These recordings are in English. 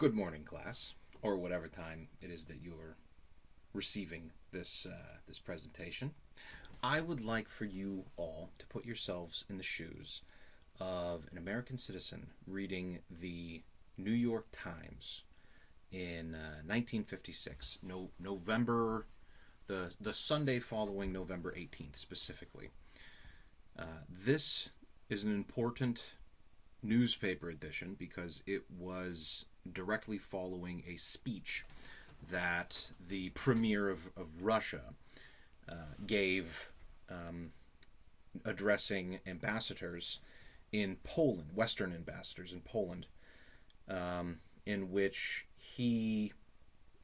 Good morning, class, or whatever time it is that you're receiving this presentation. I would like for you all to put yourselves in the shoes of an American citizen reading the New York Times in 1956, November, the Sunday following November 18th specifically. This is an important newspaper edition because it was directly following a speech that the premier of Russia gave, addressing ambassadors in Poland, Western ambassadors in Poland, in which he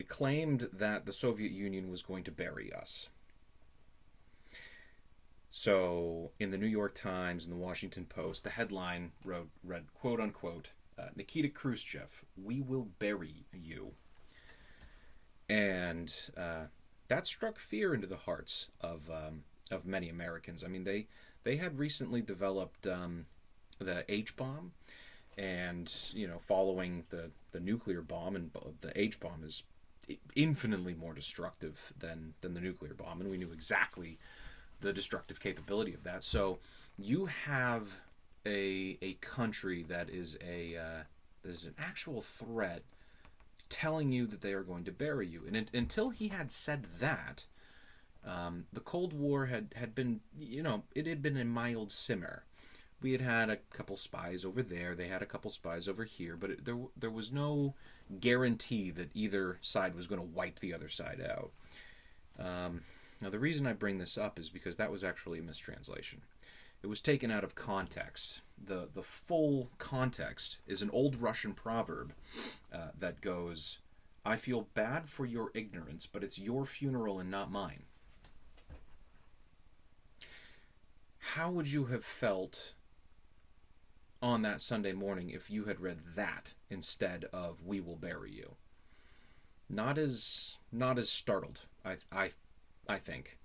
claimed that the Soviet Union was going to bury us. So, in the New York Times and the Washington Post, the headline read, quote unquote, Nikita Khrushchev, we will bury you. And that struck fear into the hearts of many Americans. I mean, they had recently developed the H bomb, and following the nuclear bomb, and the H bomb is infinitely more destructive than the nuclear bomb, and we knew exactly the destructive capability of that. So you have a country that is an actual threat telling you that they are going to bury you. And until he had said that, the Cold War had been, it had been a mild simmer. We had a couple spies over there, they had a couple spies over here, but there was no guarantee that either side was going to wipe the other side out. Now, the reason I bring this up is because that was actually a mistranslation. It was taken out of context. The full context is an old Russian proverb that goes, I feel bad for your ignorance, but it's your funeral and not mine. How would you have felt on that Sunday morning if you had read that instead of we will bury you? Not as startled, I think.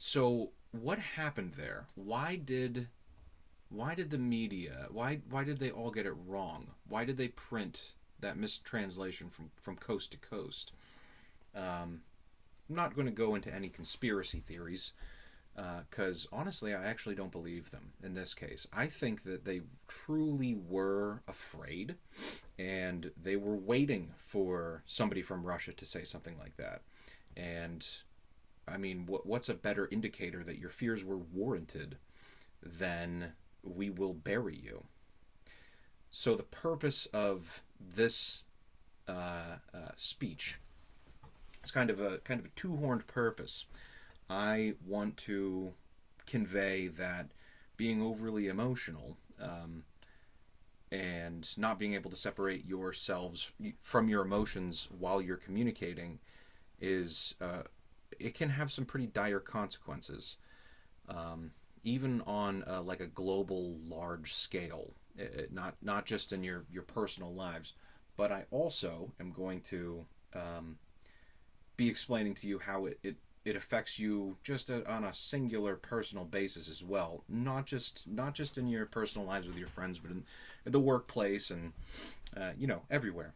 So what happened there? Why did the media? Why did they all get it wrong? Why did they print that mistranslation from coast to coast? I'm not going to go into any conspiracy theories, because honestly, I actually don't believe them in this case. I think that they truly were afraid, and they were waiting for somebody from Russia to say something like that. And I mean, what's a better indicator that your fears were warranted than we will bury you? So the purpose of this speech is kind of a two-horned purpose. I want to convey that being overly emotional and not being able to separate yourselves from your emotions while you're communicating is it can have some pretty dire consequences, even on like a global large scale, not just in your personal lives. But I also am going to be explaining to you how it affects you just on a singular personal basis as well, not just in your personal lives with your friends, but in the workplace and everywhere,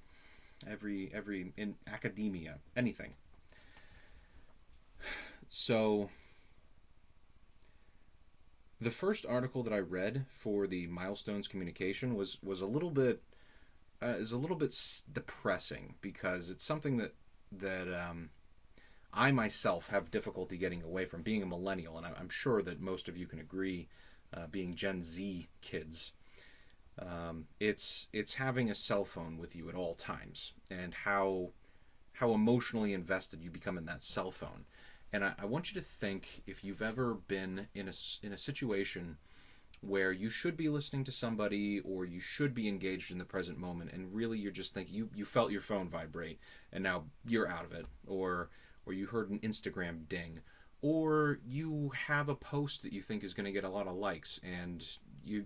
every in academia, anything. So the first article that I read for the Milestones communication was a little bit depressing, because it's something that I myself have difficulty getting away from, being a millennial, and I'm sure that most of you can agree, being Gen Z kids. It's having a cell phone with you at all times, and how emotionally invested you become in that cell phone. And I want you to think, if you've ever been in a situation where you should be listening to somebody, or you should be engaged in the present moment, and really you're just thinking, you felt your phone vibrate and now you're out of it, or you heard an Instagram ding, or you have a post that you think is going to get a lot of likes, and you're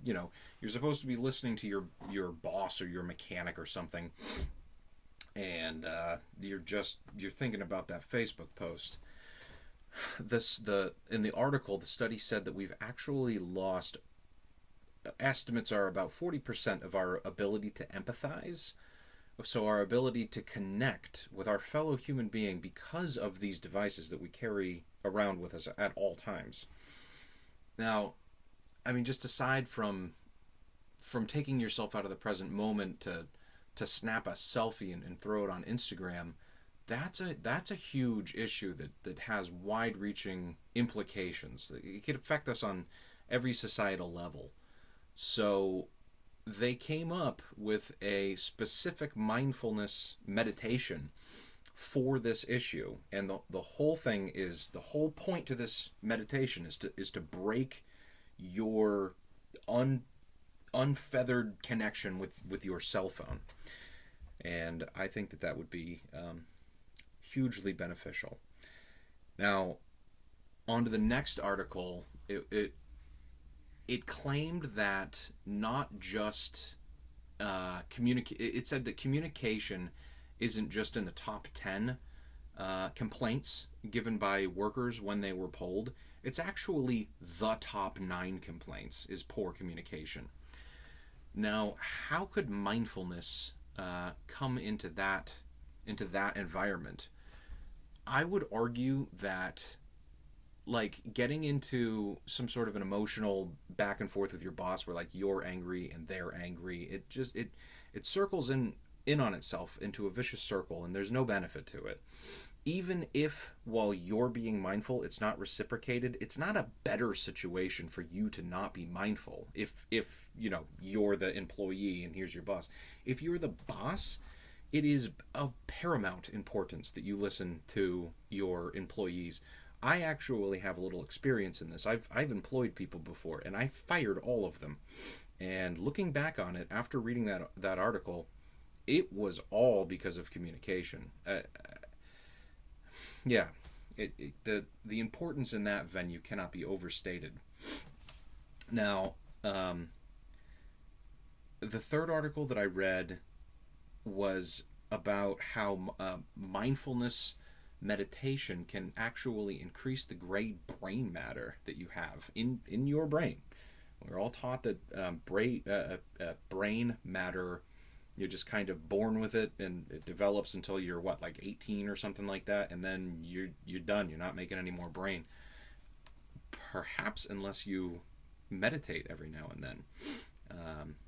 supposed to be listening to your boss or your mechanic or something, and you're thinking about that Facebook post. In the article, the study said that we've actually lost estimates are about 40% of our ability to empathize. So our ability to connect with our fellow human being because of these devices that we carry around with us at all times. Now, I mean, just aside from taking yourself out of the present moment to snap a selfie and throw it on Instagram, that's a huge issue that has wide-reaching implications. It could affect us on every societal level. So they came up with a specific mindfulness meditation for this issue, and the whole thing is, the whole point to this meditation is to break your unfeathered connection with your cell phone. And I think that would be hugely beneficial. Now, on to the next article. It claimed that not just it said that communication isn't just in the top 10 complaints given by workers when they were polled. It's actually the top 9 complaints is poor communication. Now, how could mindfulness come into that environment? I would argue that, like, getting into some sort of an emotional back and forth with your boss where, like, you're angry and they're angry, it circles in on itself into a vicious circle, and there's no benefit to it. Even if, while you're being mindful, it's not reciprocated, it's not a better situation for you to not be mindful. If you're the employee and here's your boss. If you're the boss, it is of paramount importance that you listen to your employees. I actually have a little experience in this. I've employed people before, and I fired all of them. And looking back on it, after reading that article, it was all because of communication. The importance in that venue cannot be overstated. Now, the third article that I read was about how mindfulness meditation can actually increase the gray brain matter that you have in your brain. We're all taught that brain matter, you're just kind of born with it, and it develops until you're like 18 or something like that, and then you're done. You're not making any more brain. Perhaps unless you meditate every now and then,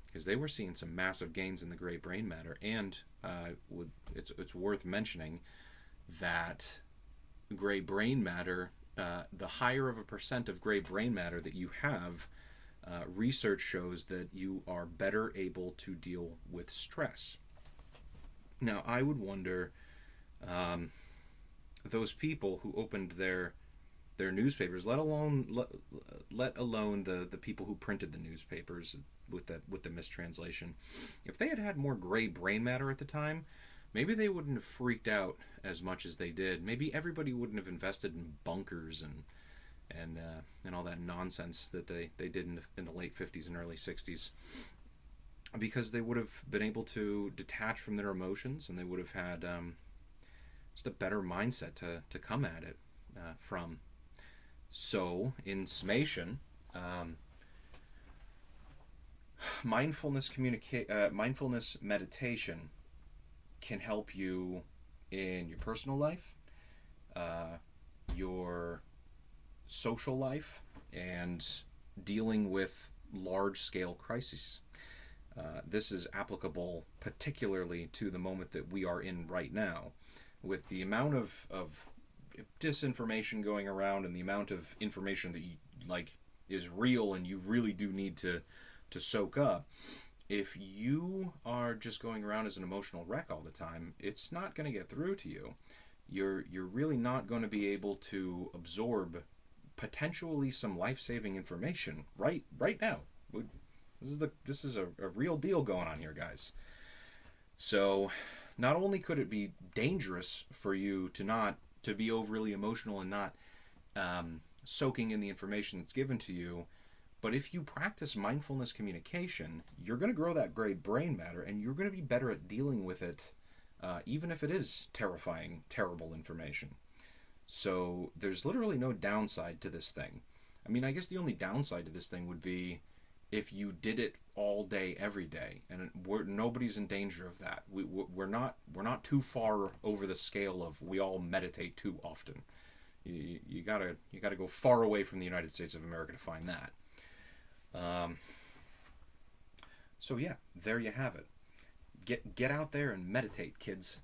because they were seeing some massive gains in the gray brain matter, and it's worth mentioning that gray brain matter, the higher of a percent of gray brain matter that you have, research shows that you are better able to deal with stress. Now, I would wonder, those people who opened their newspapers, let alone the people who printed the newspapers with the mistranslation, if they had more gray brain matter at the time, maybe they wouldn't have freaked out as much as they did. Maybe everybody wouldn't have invested in bunkers and all that nonsense that they did in the late 50s and early 60s, because they would have been able to detach from their emotions, and they would have had just a better mindset to come at it from. So, in summation, mindfulness meditation can help you in your personal life, your social life, and dealing with large-scale crises. This is applicable particularly to the moment that we are in right now, with the amount of disinformation going around and the amount of information that is real and you really do need to soak up. If you are just going around as an emotional wreck all the time, it's not going to get through to you. You're really not going to be able to absorb potentially some life-saving information right now. This is a real deal going on here, guys. So, not only could it be dangerous for you to be overly emotional and not soaking in the information that's given to you, but if you practice mindfulness communication, you're going to grow that gray brain matter, and you're going to be better at dealing with it, even if it is terrifying, terrible information. So there's literally no downside to this thing. I mean, I guess the only downside to this thing would be if you did it all day, every day, and nobody's in danger of that. We're not too far over the scale of we all meditate too often. You gotta go far away from the United States of America to find that. Um, so yeah, there you have it. Get out there and meditate, kids.